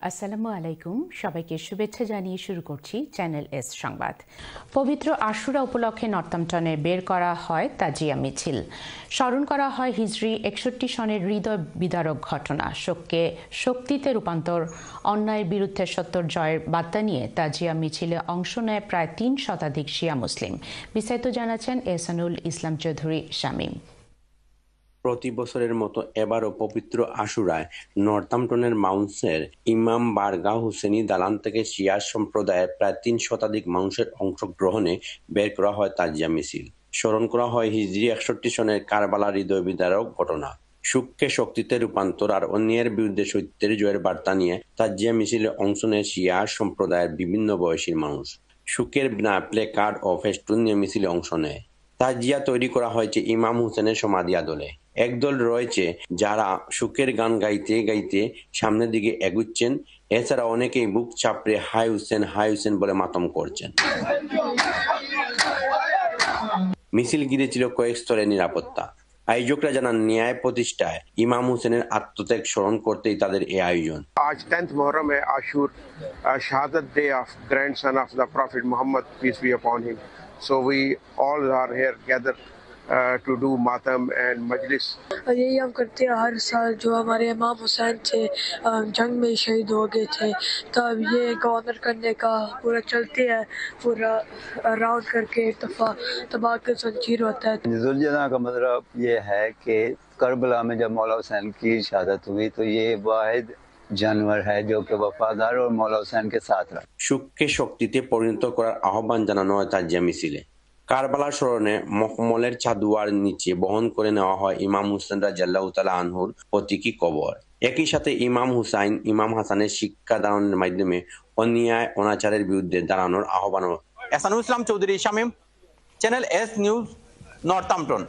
আসসালামু আলাইকুম, সবাইকে শুভেচ্ছা জানিয়ে শুরু করছি চ্যানেল এস সংবাদ। পবিত্র আশুরা উপলক্ষে নর্থাম্পটনে বের করা হয় তাজিয়া মিছিল। স্মরণ করা হয় হিজরি 61 সনের হৃদয় বিদারক ঘটনা। শোককে শক্তিতে রূপান্তর, অন্যায়ের বিরুদ্ধে সত্যর জয়ের বার্তা নিয়ে তাজিয়া মিছিলে অংশ নেয় প্রায় 3 শতাধিক শিয়া মুসলিম। বিস্তারিত জানাচ্ছেন এহসানুল ইসলাম চৌধুরী শামীম। প্রতি বছরের মতো এবারও পবিত্র আশুরায় নর্থাম্পটনের মাউন্টসের ইমাম বারগাহ হুসেনি দালান থেকে শিয়া সম্প্রদায়ের প্রায় 3 শতাধিক মানুষের অংশগ্রহণে বের করা হয় তাজিয়া মিছিল। স্মরণ করা হয় হিজরি 61 সনের কারবালার হৃদয় বিদারক ঘটনা। সুখকে শক্তিতে রূপান্তর আর অন্যায়ের বিরুদ্ধে সত্যের জয়ের বার্তা নিয়ে তাজিয়া মিছিলে অংশ নেয় শিয়া সম্প্রদায়ের বিভিন্ন বয়সী মানুষ। সুখের প্লে কার্ড ও ফেস্টুন নিয়ে মিছিলে অংশ নেয়। তাজিয়া তৈরি করা হয়েছে ইমাম হুসেনের সমাধি আদলে। একদল রয়েছে যারা সুখের গান গাইতে গাইতে সামনের দিকে এগুচ্ছেন। এছাড়া অনেকেই বুক চাপড়ে হাই হুসেন বলে মাতম করছেন। মিছিল ঘিরে ছিল কয়েক স্তরের নিরাপত্তা। আয়োজকরা জানান, ন্যায় প্রতিষ্ঠায় ইমাম হুসেনের আত্মত্যাগ স্মরণ করতেই তাদের এই আয়োজন। आज 10th Muharram है आशूर, Shahadat day of grandson of the Prophet Muhammad, peace be upon him. So we all are here gathered to do matam and majlis. यही हम करते हैं हर साल। जो हमारे इमाम हुसैन थे जंग में शहीद हो गए थे, तब ये ऑनर करने का पूरा चलते है, पूरा राउंड करके एक दफा तबाक संचीर होता है। जुलजना का मतलब ये है कि करबला में जब मौला हुसैन की शहादत हुई तो ये वाहिद जानवर है जो कि वफादार और मौला हुसैन के साथ रहा। সুখকে শক্তিতে পরিণত করার আহ্বান জানানো হয় তাজিয়া মিছিলে। কারবালার স্মরণে মখমলের চাদুয়ার নিচে বহন করে নেওয়া হয় ইমাম হুসেন রাদিয়াল্লাহু তাআলা আনহুর প্রতীকী কবর। একই সাথে ইমাম হুসাইন, ইমাম হাসানের শিক্ষা দানের মাধ্যমে অন্যায় অনাচারের বিরুদ্ধে দাঁড়ানোর আহ্বান। Ehsanul Islam Chowdhury Shamim, channel S news, Northampton.